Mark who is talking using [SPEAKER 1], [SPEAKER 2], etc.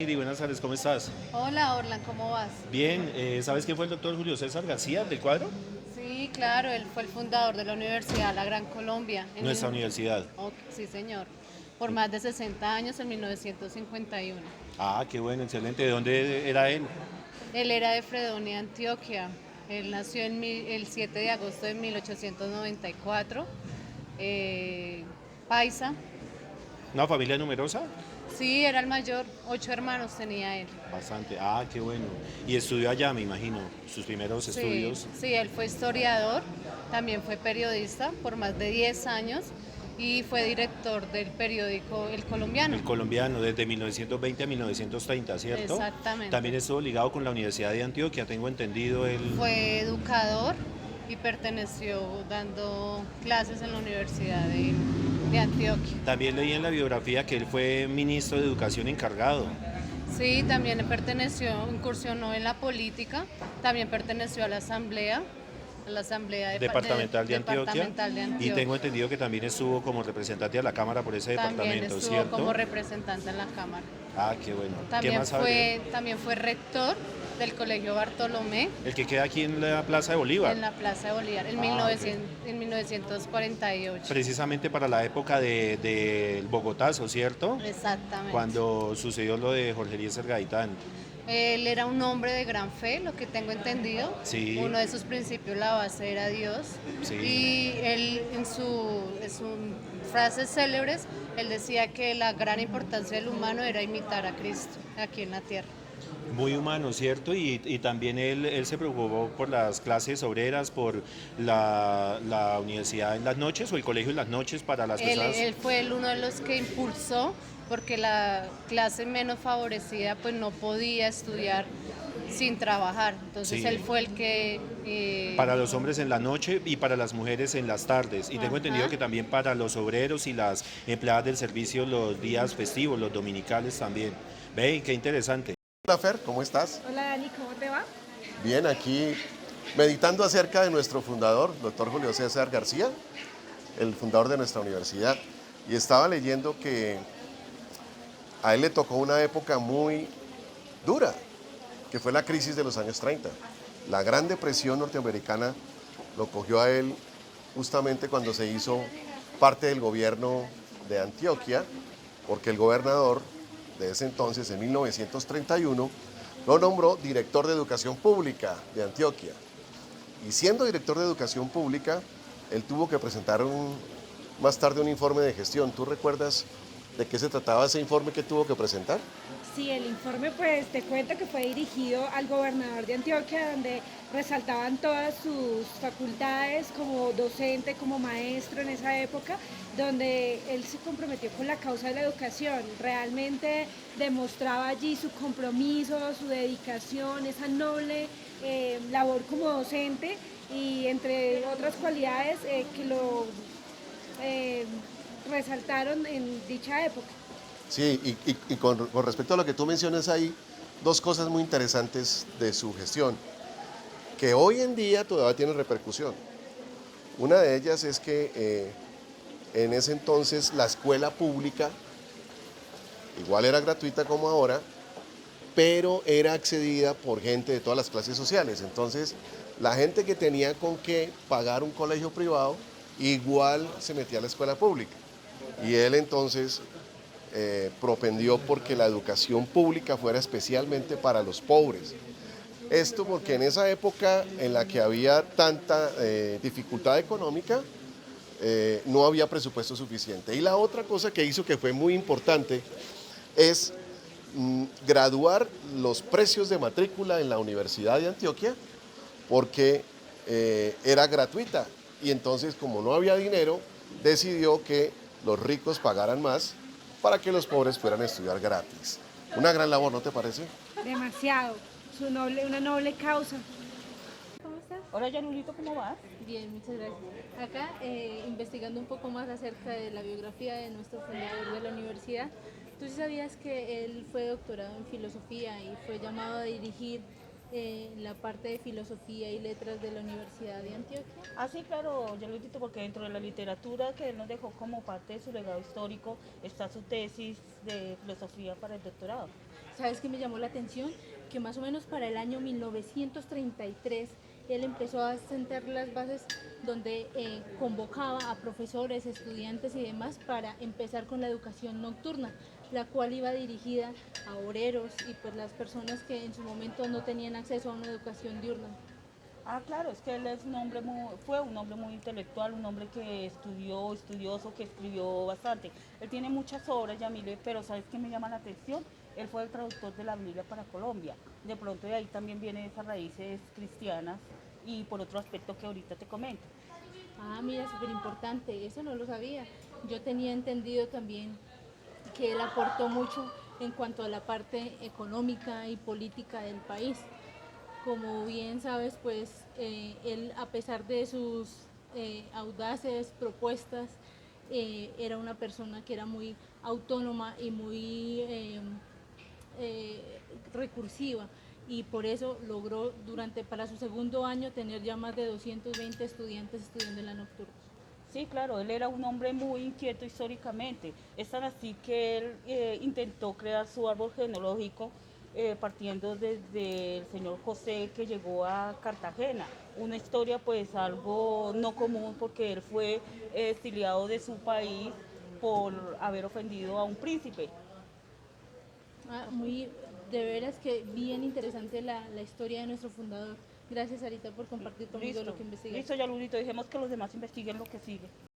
[SPEAKER 1] Miri, buenas tardes, ¿cómo estás?
[SPEAKER 2] Hola Orlan, ¿cómo vas?
[SPEAKER 1] Bien, ¿sabes quién fue el doctor Julio César García del Cuadro?
[SPEAKER 2] Sí, claro, él fue el fundador de la Universidad La Gran Colombia.
[SPEAKER 1] Nuestra universidad.
[SPEAKER 2] Sí, señor. Por más de 60 años, en 1951.
[SPEAKER 1] Ah, qué bueno, excelente. ¿De dónde era él?
[SPEAKER 2] Él era de Fredonia, Antioquia. Él nació el 7 de agosto de 1894. eh, Paisa.
[SPEAKER 1] ¿Una familia numerosa?
[SPEAKER 2] Sí, era el mayor. 8 hermanos tenía él.
[SPEAKER 1] Bastante. Ah, qué bueno. Y estudió allá, me imagino, sus primeros
[SPEAKER 2] Sí,
[SPEAKER 1] estudios.
[SPEAKER 2] sí, él fue historiador, también fue periodista por más de 10 años y fue director del periódico El Colombiano.
[SPEAKER 1] El colombiano, desde 1920 a 1930, ¿cierto?
[SPEAKER 2] Exactamente.
[SPEAKER 1] También estuvo ligado con la Universidad de Antioquia, tengo entendido él.
[SPEAKER 2] Fue educador y perteneció dando clases en la Universidad de Antioquia.
[SPEAKER 1] También leí en la biografía que él fue ministro de Educación encargado.
[SPEAKER 2] Sí, también perteneció, incursionó en la política, también perteneció a la Asamblea
[SPEAKER 1] Departamental de Antioquia,
[SPEAKER 2] Departamental de
[SPEAKER 1] y tengo
[SPEAKER 2] Antioquia.
[SPEAKER 1] entendido que también estuvo como representante a la Cámara por ese
[SPEAKER 2] También
[SPEAKER 1] departamento,
[SPEAKER 2] estuvo como
[SPEAKER 1] ¿cierto?
[SPEAKER 2] representante en la Cámara.
[SPEAKER 1] Ah, qué bueno. ¿Qué más sabe?
[SPEAKER 2] También fue rector del Colegio Bartolomé
[SPEAKER 1] El que queda aquí en la Plaza de Bolívar.
[SPEAKER 2] en la Plaza de Bolívar
[SPEAKER 1] Ah, ok.
[SPEAKER 2] en 1948.
[SPEAKER 1] Precisamente para la época del Bogotazo, ¿cierto?
[SPEAKER 2] Exactamente.
[SPEAKER 1] Cuando sucedió lo de Jorge Eliezer Gaitán.
[SPEAKER 2] Él era un hombre de gran fe, lo que tengo entendido.
[SPEAKER 1] Sí,
[SPEAKER 2] Uno de sus principios, la base era Dios.
[SPEAKER 1] sí.
[SPEAKER 2] Y él, en sus frases célebres, él decía que la gran importancia del humano era imitar a Cristo aquí en la tierra.
[SPEAKER 1] Muy humano, ¿cierto? Y también él se preocupó por las clases obreras, por la universidad en las noches o el colegio en las noches para las personas.
[SPEAKER 2] Él fue uno de los que impulsó, porque la clase menos favorecida pues no podía estudiar sin trabajar. Entonces él
[SPEAKER 1] Sí,
[SPEAKER 2] fue el que...
[SPEAKER 1] para los hombres en la noche y para las mujeres en las tardes. Y tengo entendido
[SPEAKER 2] ajá.
[SPEAKER 1] que también para los obreros y las empleadas del servicio los días festivos, los dominicales también. Ven, qué interesante.
[SPEAKER 3] Hola Fer, ¿cómo estás?
[SPEAKER 4] Hola Dani, ¿cómo te va?
[SPEAKER 3] Bien, aquí meditando acerca de nuestro fundador, doctor Julio César García, el fundador de nuestra universidad. Y estaba leyendo que a él le tocó una época muy dura, que fue la crisis de los años 30. La Gran Depresión norteamericana lo cogió a él justamente cuando se hizo parte del gobierno de Antioquia, porque el gobernador de ese entonces, en 1931, lo nombró director de educación pública de Antioquia. Y siendo director de educación pública, él tuvo que presentar más tarde un informe de gestión. ¿Tú recuerdas de qué se trataba ese informe que tuvo que presentar?
[SPEAKER 4] Sí, el informe pues te cuento que fue dirigido al gobernador de Antioquia, donde resaltaban todas sus facultades como docente, como maestro en esa época, donde él se comprometió con la causa de la educación. Realmente demostraba allí su compromiso, su dedicación, esa noble labor como docente y entre otras cualidades que lo eh, resaltaron en dicha época.
[SPEAKER 3] Sí, y con respecto a lo que tú mencionas ahí, dos cosas muy interesantes de su gestión, que hoy en día todavía tienen repercusión. Una de ellas es que en ese entonces la escuela pública igual era gratuita como ahora, pero era accedida por gente de todas las clases sociales. Entonces, la gente que tenía con qué pagar un colegio privado, igual se metía a la escuela pública. Y él entonces propendió porque la educación pública fuera especialmente para los pobres. Esto porque en esa época en la que había tanta dificultad económica, no había presupuesto suficiente. Y la otra cosa que hizo que fue muy importante es graduar los precios de matrícula en la Universidad de Antioquia porque era gratuita. Y entonces, como no había dinero, decidió que los ricos pagaran más para que los pobres fueran a estudiar gratis. Una gran labor, ¿no te parece?
[SPEAKER 4] Demasiado, una noble causa.
[SPEAKER 5] ¿Cómo estás?
[SPEAKER 6] Hola, Janulito, ¿cómo vas?
[SPEAKER 5] Bien, muchas gracias. Acá, investigando un poco más acerca de la biografía de nuestro fundador de la universidad, ¿tú sí sabías que él fue doctorado en filosofía y fue llamado a dirigir la parte de filosofía y letras de la Universidad de Antioquia?
[SPEAKER 6] Ah, sí, claro, Janulito, porque dentro de la literatura que él nos dejó como parte de su legado histórico está su tesis de filosofía para el doctorado.
[SPEAKER 5] ¿sabes qué me llamó la atención? Que más o menos para el año 1933 él empezó a sentar las bases donde convocaba a profesores, estudiantes y demás para empezar con la educación nocturna, la cual iba dirigida a obreros y pues las personas que en su momento no tenían acceso a una educación diurna.
[SPEAKER 6] Ah, claro, es que él es un hombre fue un hombre muy intelectual, un hombre que estudió, estudioso, que escribió bastante. Él tiene muchas obras, Yamile, pero ¿sabes qué me llama la atención? Él fue el traductor de la Biblia para Colombia. De pronto de ahí también vienen esas raíces cristianas y por otro aspecto que ahorita te comento.
[SPEAKER 5] Ah, mira, súper importante, eso no lo sabía. Yo tenía entendido también que él aportó mucho en cuanto a la parte económica y política del país. Como bien sabes, pues él, a pesar de sus audaces propuestas, era una persona que era muy autónoma y muy recursiva, y por eso logró para su segundo año tener ya más de 220 estudiantes estudiando en la nocturna.
[SPEAKER 6] Sí, claro, él era un hombre muy inquieto históricamente. Es tan así que él intentó crear su árbol genealógico partiendo desde el señor José que llegó a Cartagena. Una historia pues algo no común porque él fue exiliado de su país por haber ofendido a un príncipe.
[SPEAKER 5] Ah, de veras que bien interesante la historia de nuestro fundador. Gracias, Sarita, por compartir conmigo
[SPEAKER 6] Listo,
[SPEAKER 5] lo que investigaste.
[SPEAKER 6] listo, ya Lulito, dejemos que los demás investiguen lo que sigue.